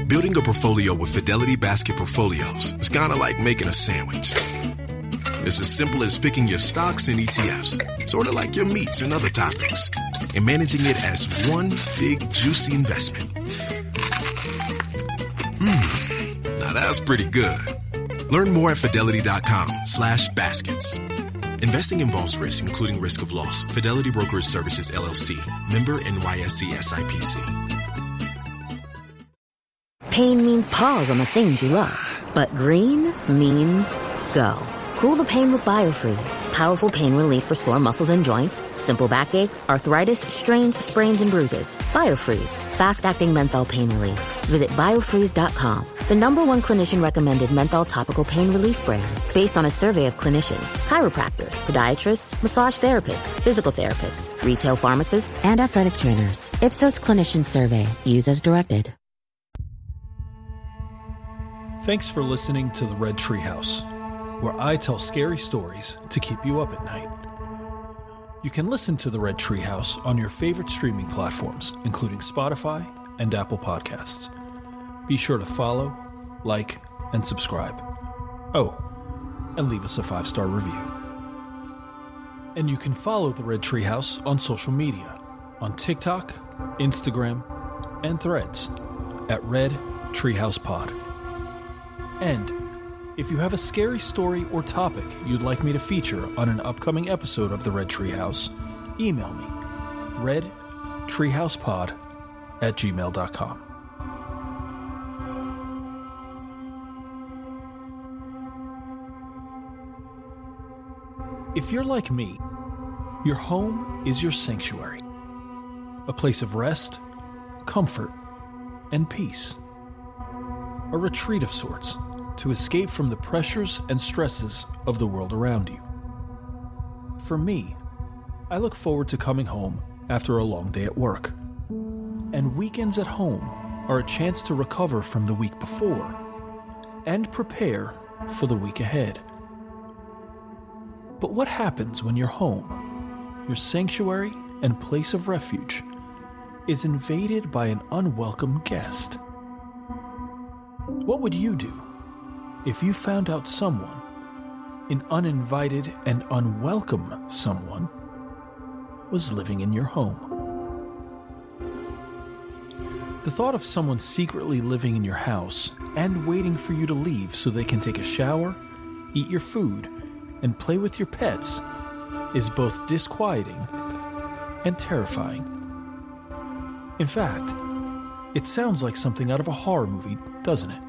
Building a portfolio with Fidelity Basket Portfolios is kind of like making a sandwich. It's as simple as picking your stocks and ETFs, sort of like your meats and other toppings, and managing it as one big, juicy investment. Now that's pretty good. Learn more at fidelity.com/baskets. Investing involves risk, including risk of loss. Fidelity Brokerage Services, LLC. Member NYSE SIPC. Pain means pause on the things you love. But green means go. Cool the pain with BioFreeze. Powerful pain relief for sore muscles and joints. Simple backache, arthritis, strains, sprains, and bruises. BioFreeze. Fast-acting menthol pain relief. Visit biofreeze.com. The #1 clinician-recommended menthol topical pain relief brand. Based on a survey of clinicians, chiropractors, podiatrists, massage therapists, physical therapists, retail pharmacists, and athletic trainers. Ipsos Clinician Survey. Use as directed. Thanks for listening to the Red Treehouse, where I tell scary stories to keep you up at night. You can listen to the Red Treehouse on your favorite streaming platforms, including Spotify and Apple Podcasts. Be sure to follow, like, and subscribe. Oh, and leave us a 5-star review. And you can follow the Red Treehouse on social media, on TikTok, Instagram, and Threads at Red Treehouse Pod. And if you have a scary story or topic you'd like me to feature on an upcoming episode of the Red Treehouse, email me, redtreehousepod@gmail.com. If you're like me, your home is your sanctuary, a place of rest, comfort, and peace. A retreat of sorts to escape from the pressures and stresses of the world around you. For me, I look forward to coming home after a long day at work. And weekends at home are a chance to recover from the week before and prepare for the week ahead. But what happens when your home, your sanctuary and place of refuge, is invaded by an unwelcome guest? What would you do if you found out someone, an uninvited and unwelcome someone, was living in your home? The thought of someone secretly living in your house and waiting for you to leave so they can take a shower, eat your food, and play with your pets is both disquieting and terrifying. In fact, it sounds like something out of a horror movie, doesn't it?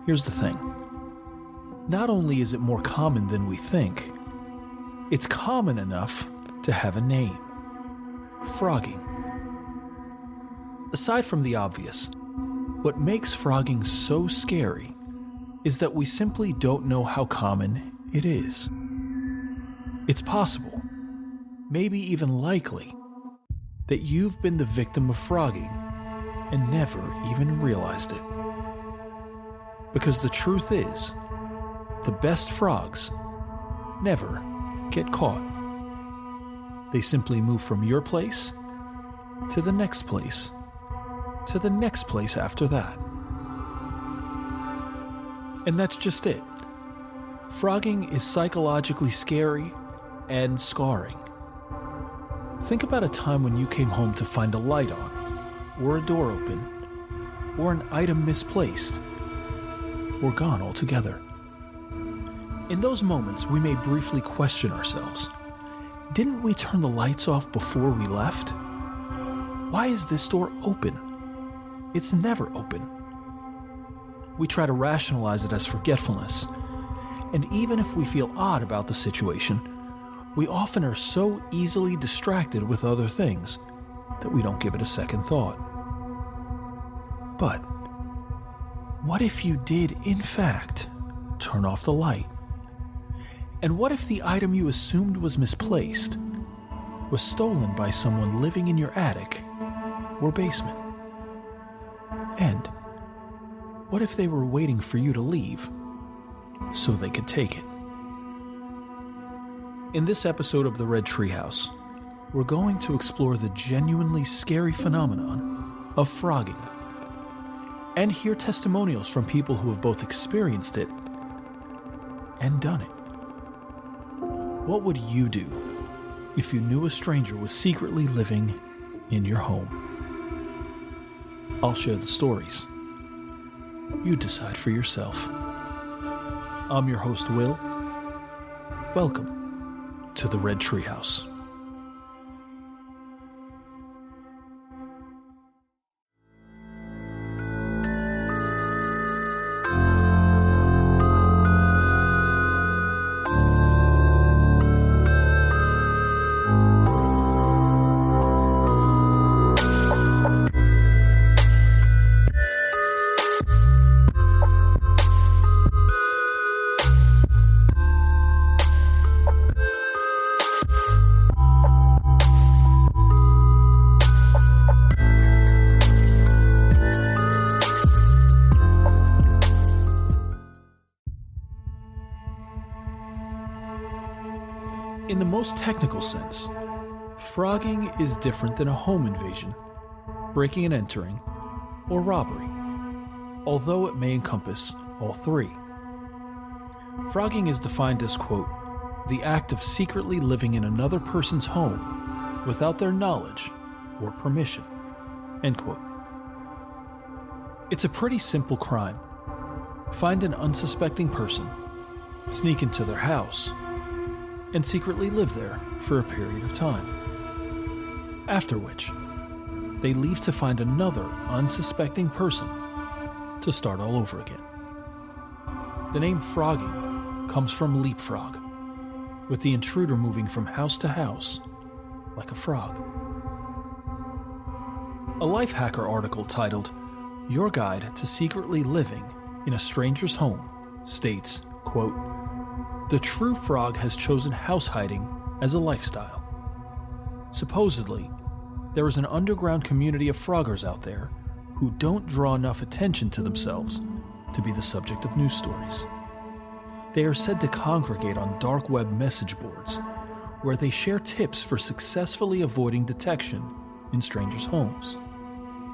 Here's the thing. Not only is it more common than we think, it's common enough to have a name. Phrogging. Aside from the obvious, what makes phrogging so scary is that we simply don't know how common it is. It's possible, maybe even likely, that you've been the victim of phrogging and never even realized it. Because the truth is, the best frogs never get caught. They simply move from your place to the next place, to the next place after that. And that's just it. Phrogging is psychologically scary and scarring. Think about a time when you came home to find a light on, or a door open, or an item misplaced, or gone altogether. In those moments, we may briefly question ourselves. Didn't we turn the lights off before we left? Why is this door open? It's never open. We try to rationalize it as forgetfulness, and even if we feel odd about the situation, we often are so easily distracted with other things that we don't give it a second thought. But what if you did, in fact, turn off the light? And what if the item you assumed was misplaced was stolen by someone living in your attic or basement? And what if they were waiting for you to leave so they could take it? In this episode of the Red Treehouse, we're going to explore the genuinely scary phenomenon of phrogging and hear testimonials from people who have both experienced it and done it. What would you do if you knew a stranger was secretly living in your home? I'll share the stories. You decide for yourself. I'm your host, Will. Welcome to the Red Treehouse. In the most technical sense, phrogging is different than a home invasion, breaking and entering, or robbery, although it may encompass all three. Phrogging is defined as, quote, the act of secretly living in another person's home without their knowledge or permission, end quote. It's a pretty simple crime. Find an unsuspecting person, sneak into their house, and secretly live there for a period of time. After which, they leave to find another unsuspecting person to start all over again. The name phrogging comes from leapfrog, with the intruder moving from house to house like a frog. A Lifehacker article titled, "Your Guide to Secretly Living in a Stranger's Home" states, quote, "The true frog has chosen house hiding as a lifestyle. Supposedly, there is an underground community of froggers out there who don't draw enough attention to themselves to be the subject of news stories. They are said to congregate on dark web message boards where they share tips for successfully avoiding detection in strangers' homes,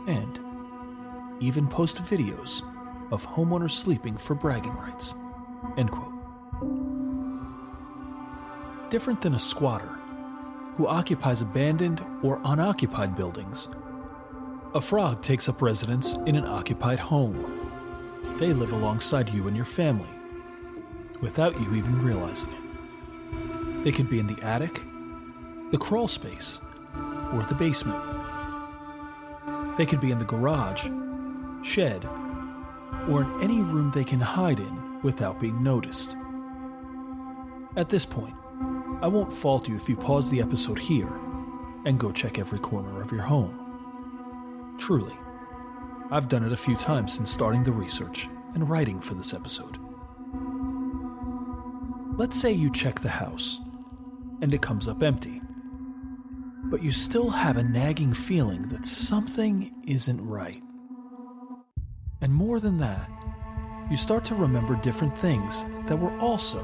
and even post videos of homeowners sleeping for bragging rights," end quote. Different than a squatter, who occupies abandoned or unoccupied buildings, a frog takes up residence in an occupied home. They live alongside you and your family, without you even realizing it. They could be in the attic, the crawl space, or the basement. They could be in the garage, shed, or in any room they can hide in without being noticed. At this point, I won't fault you if you pause the episode here and go check every corner of your home. Truly, I've done it a few times since starting the research and writing for this episode. Let's say you check the house and it comes up empty, but you still have a nagging feeling that something isn't right. And more than that, you start to remember different things that were also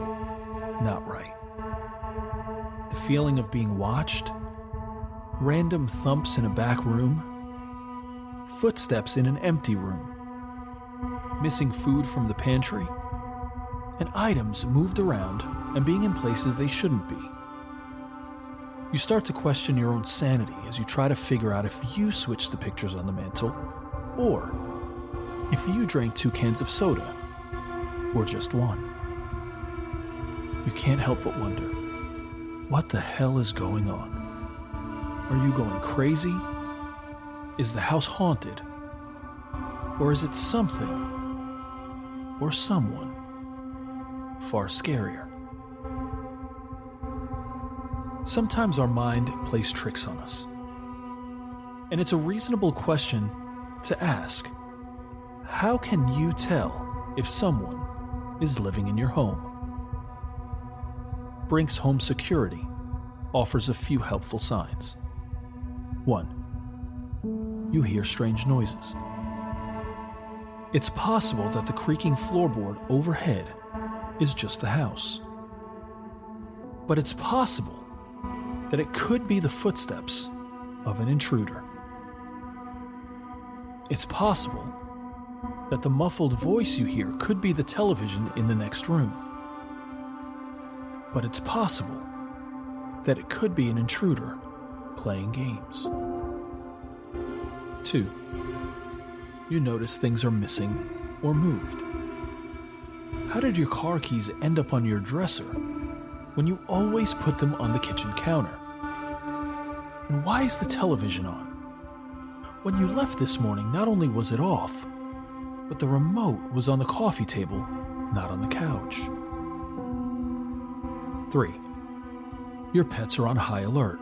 not right. The feeling of being watched, random thumps in a back room, footsteps in an empty room, missing food from the pantry, and items moved around and being in places they shouldn't be. You start to question your own sanity as you try to figure out if you switched the pictures on the mantle, or if you drank 2 cans of soda, or just one. You can't help but wonder, what the hell is going on? Are you going crazy? Is the house haunted? Or is it something or someone far scarier? Sometimes our mind plays tricks on us, and it's a reasonable question to ask. How can you tell if someone is living in your home? Brink's Home Security offers a few helpful signs. 1. You hear strange noises. It's possible that the creaking floorboard overhead is just the house. But it's possible that it could be the footsteps of an intruder. It's possible that the muffled voice you hear could be the television in the next room. But it's possible that it could be an intruder playing games. 2. You notice things are missing or moved. How did your car keys end up on your dresser when you always put them on the kitchen counter? And why is the television on? When you left this morning, not only was it off, but the remote was on the coffee table, not on the couch. 3. Your pets are on high alert.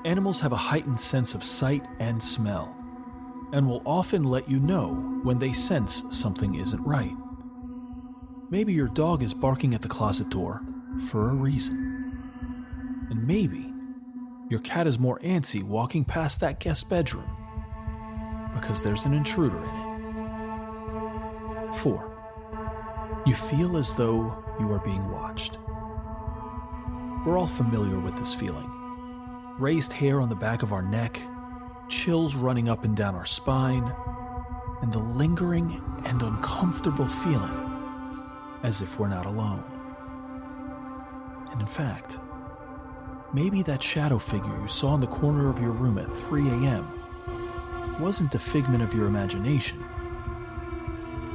Animals have a heightened sense of sight and smell, and will often let you know when they sense something isn't right. Maybe your dog is barking at the closet door for a reason. And maybe your cat is more antsy walking past that guest bedroom because there's an intruder in it. 4. You feel as though you are being watched. We're all familiar with this feeling. Raised hair on the back of our neck, chills running up and down our spine, and the lingering and uncomfortable feeling as if we're not alone. And in fact, maybe that shadow figure you saw in the corner of your room at 3 a.m. wasn't a figment of your imagination.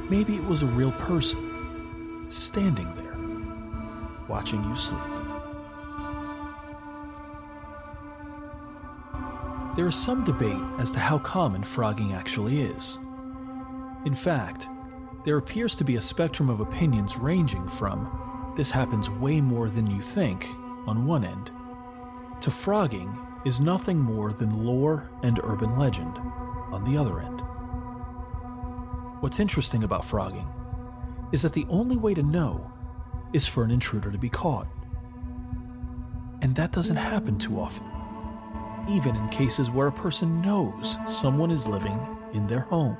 Maybe it was a real person standing there, watching you sleep. There is some debate as to how common phrogging actually is. In fact, there appears to be a spectrum of opinions ranging from "this happens way more than you think" on one end, to "phrogging is nothing more than lore and urban legend" on the other end. What's interesting about phrogging is that the only way to know is for an intruder to be caught. And that doesn't happen too often, even in cases where a person knows someone is living in their home.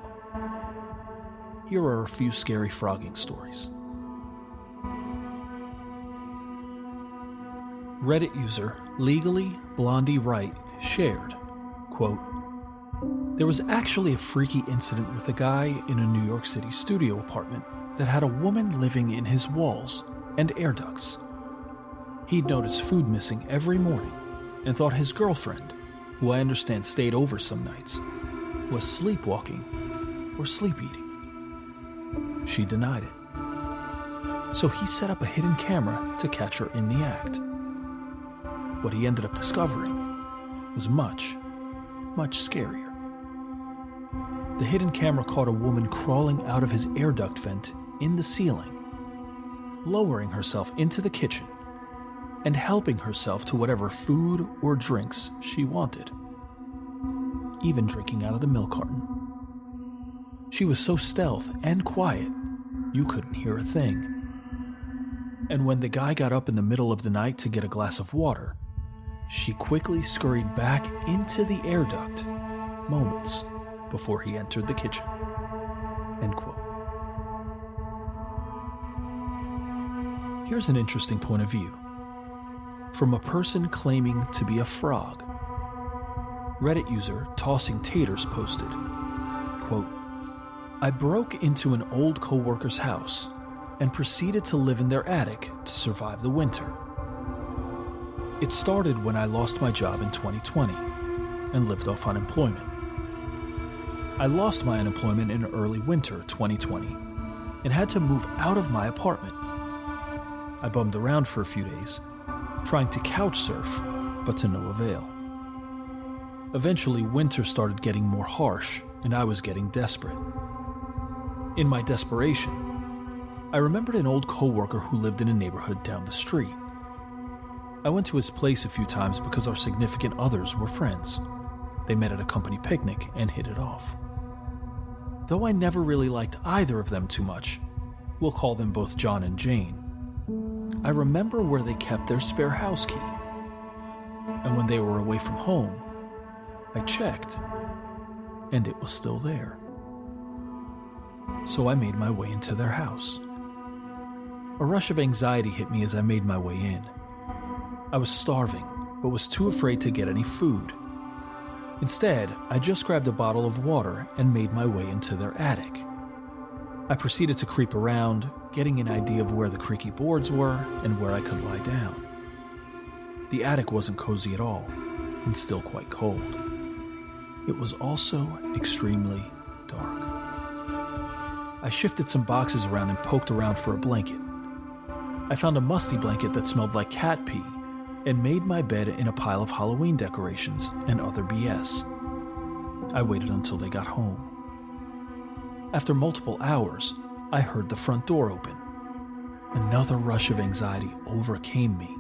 Here are a few scary phrogging stories. Reddit user Legally Blondie Wright shared, quote, "There was actually a freaky incident with a guy in a New York City studio apartment that had a woman living in his walls and air ducts. He'd noticed food missing every morning and thought his girlfriend, who I understand stayed over some nights, was sleepwalking or sleep eating. She denied it. So he set up a hidden camera to catch her in the act. What he ended up discovering was much, much scarier. The hidden camera caught a woman crawling out of his air duct vent in the ceiling, lowering herself into the kitchen, and helping herself to whatever food or drinks she wanted, even drinking out of the milk carton. She was so stealth and quiet, you couldn't hear a thing. And when the guy got up in the middle of the night to get a glass of water, she quickly scurried back into the air duct moments before he entered the kitchen." End quote. Here's an interesting point of view from a person claiming to be a frog. Reddit user Tossing Taters posted, quote, "I broke into an old coworker's house and proceeded to live in their attic to survive the winter. It started when I lost my job in 2020 and lived off unemployment. I lost my unemployment in early winter 2020 and had to move out of my apartment. I bummed around for a few days, trying to couch surf, but to no avail. Eventually, winter started getting more harsh and I was getting desperate. In my desperation, I remembered an old coworker who lived in a neighborhood down the street. I went to his place a few times because our significant others were friends. They met at a company picnic and hit it off. Though I never really liked either of them too much, we'll call them both John and Jane, I remember where they kept their spare house key. And when they were away from home, I checked, and it was still there. So I made my way into their house. A rush of anxiety hit me as I made my way in. I was starving, but was too afraid to get any food. Instead, I just grabbed a bottle of water and made my way into their attic. I proceeded to creep around, getting an idea of where the creaky boards were and where I could lie down. The attic wasn't cozy at all, and still quite cold. It was also extremely dark. I shifted some boxes around and poked around for a blanket. I found a musty blanket that smelled like cat pee and made my bed in a pile of Halloween decorations and other BS. I waited until they got home. After multiple hours, I heard the front door open. Another rush of anxiety overcame me,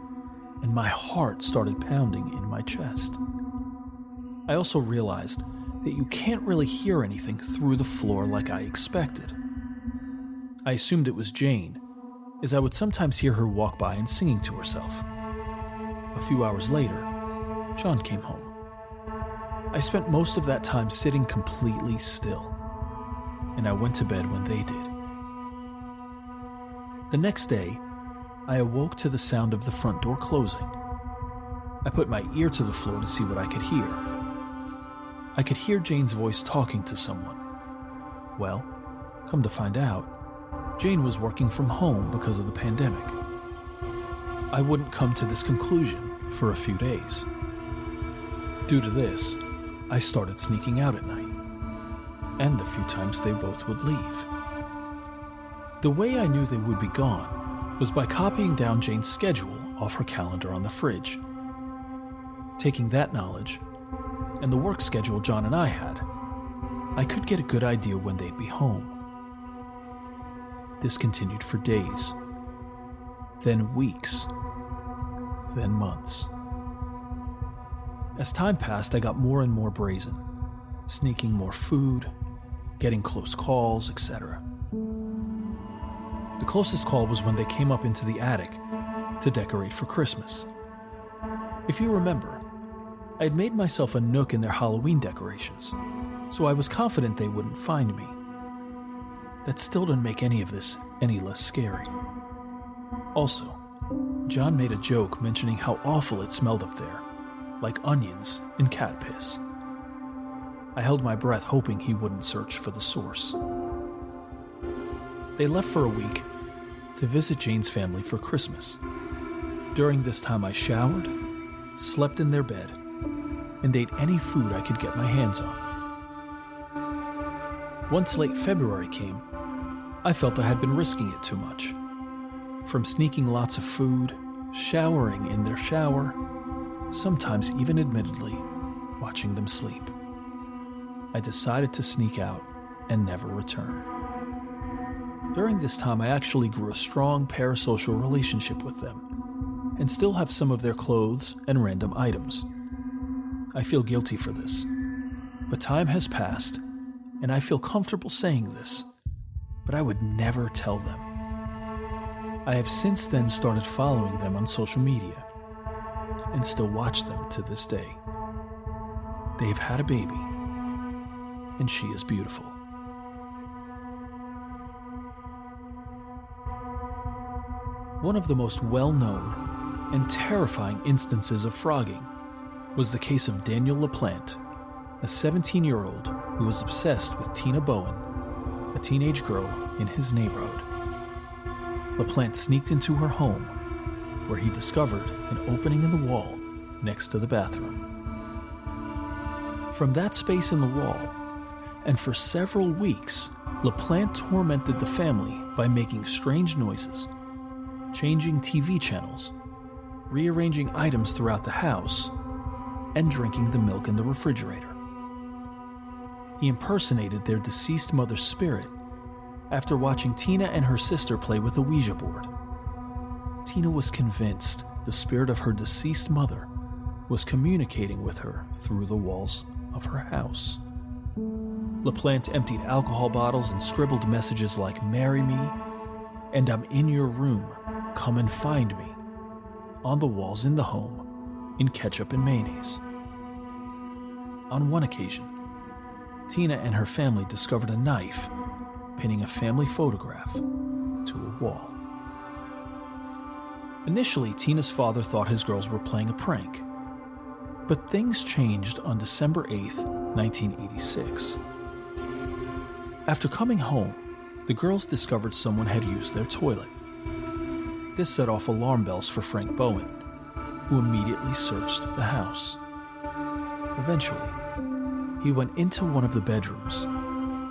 and my heart started pounding in my chest. I also realized that you can't really hear anything through the floor like I expected. I assumed it was Jane, as I would sometimes hear her walk by and singing to herself. A few hours later, John came home. I spent most of that time sitting completely still, and I went to bed when they did. The next day, I awoke to the sound of the front door closing. I put my ear to the floor to see what I could hear. I could hear Jane's voice talking to someone. Well, come to find out, Jane was working from home because of the pandemic. I wouldn't come to this conclusion for a few days. Due to this, I started sneaking out at night, and the few times they both would leave. The way I knew they would be gone was by copying down Jane's schedule off her calendar on the fridge. Taking that knowledge, and the work schedule John and I had, I could get a good idea when they'd be home. This continued for days, then weeks, then months. As time passed, I got more and more brazen, sneaking more food, getting close calls, etc. The closest call was when they came up into the attic to decorate for Christmas. If you remember, I had made myself a nook in their Halloween decorations, so I was confident they wouldn't find me. That still didn't make any of this any less scary. Also, John made a joke mentioning how awful it smelled up there, like onions and cat piss. I held my breath hoping he wouldn't search for the source. They left for a week to visit Jane's family for Christmas. During this time I showered, slept in their bed, and ate any food I could get my hands on. Once late February came, I felt I had been risking it too much. From sneaking lots of food, showering in their shower, sometimes even admittedly watching them sleep. I decided to sneak out and never return. During this time, I actually grew a strong parasocial relationship with them, and still have some of their clothes and random items. I feel guilty for this, but time has passed, and I feel comfortable saying this, but I would never tell them. I have since then started following them on social media, and still watch them to this day. They have had a baby, and she is beautiful. One of the most well-known and terrifying instances of phrogging was the case of Daniel LaPlante, a 17-year-old who was obsessed with Tina Bowen, a teenage girl in his neighborhood. LaPlante sneaked into her home, where he discovered an opening in the wall next to the bathroom. From that space in the wall, and for several weeks, LaPlante tormented the family by making strange noises, changing TV channels, rearranging items throughout the house, and drinking the milk in the refrigerator. He impersonated their deceased mother's spirit after watching Tina and her sister play with a Ouija board. Tina was convinced the spirit of her deceased mother was communicating with her through the walls of her house. LaPlante emptied alcohol bottles and scribbled messages like "Marry me" and "I'm in your room, come and find me" on the walls in the home in ketchup and mayonnaise. On one occasion, Tina and her family discovered a knife pinning a family photograph to a wall. Initially, Tina's father thought his girls were playing a prank, But things changed on December 8th, 1986. After coming home, the girls discovered someone had used their toilet. This set off alarm bells for Frank Bowen, who immediately searched the house. Eventually, he went into one of the bedrooms,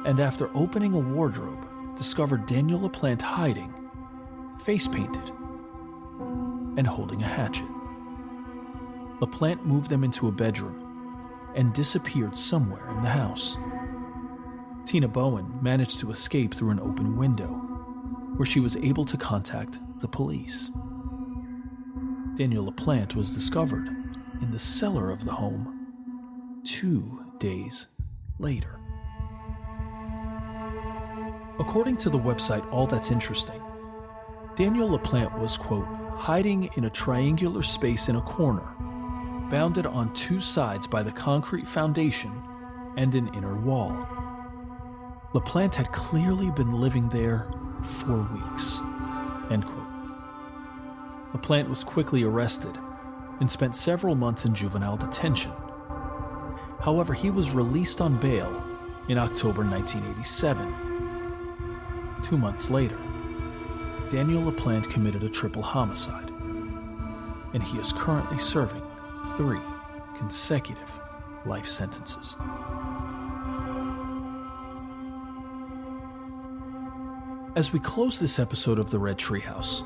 and after opening a wardrobe, discovered Daniel LaPlante hiding, face painted, and holding a hatchet. LaPlante moved them into a bedroom and disappeared somewhere in the house. Tina Bowen managed to escape through an open window, where she was able to contact the police. Daniel LaPlante was discovered in the cellar of the home 2 days later. According to the website All That's Interesting, Daniel LaPlante was, quote, hiding in a triangular space in a corner, bounded on 2 sides by the concrete foundation and an inner wall. LaPlante had clearly been living there for weeks, end quote. LaPlante was quickly arrested and spent several months in juvenile detention. However, he was released on bail in October 1987. 2 months later, Daniel LaPlante committed a triple homicide, and he is currently serving 3 consecutive life sentences. As we close this episode of the Red Treehouse,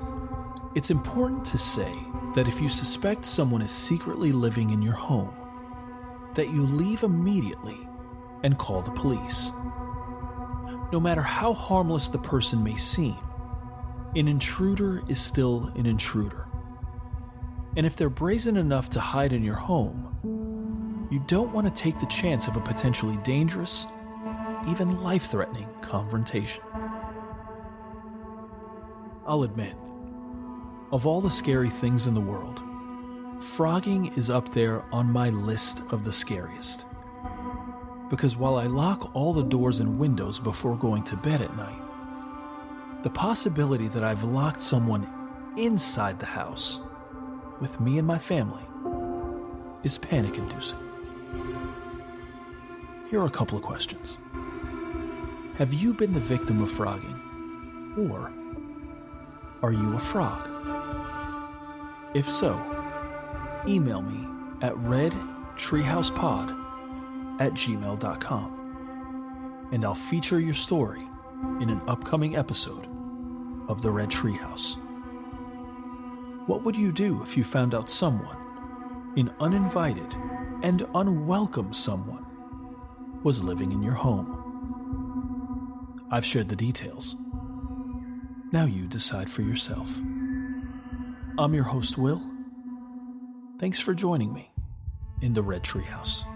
it's important to say that if you suspect someone is secretly living in your home, that you leave immediately and call the police. No matter how harmless the person may seem, an intruder is still an intruder. And if they're brazen enough to hide in your home, you don't want to take the chance of a potentially dangerous, even life-threatening confrontation. I'll admit, of all the scary things in the world, phrogging is up there on my list of the scariest. Because while I lock all the doors and windows before going to bed at night, the possibility that I've locked someone inside the house with me and my family is panic-inducing. Here are a couple of questions. Have you been the victim of phrogging? Or are you a frog? If so, email me at redtreehousepod@gmail.com, and I'll feature your story in an upcoming episode of the Red Treehouse. What would you do if you found out someone, an uninvited and unwelcome someone, was living in your home? I've shared the details. Now you decide for yourself. I'm your host, Will. Thanks for joining me in the Red Treehouse.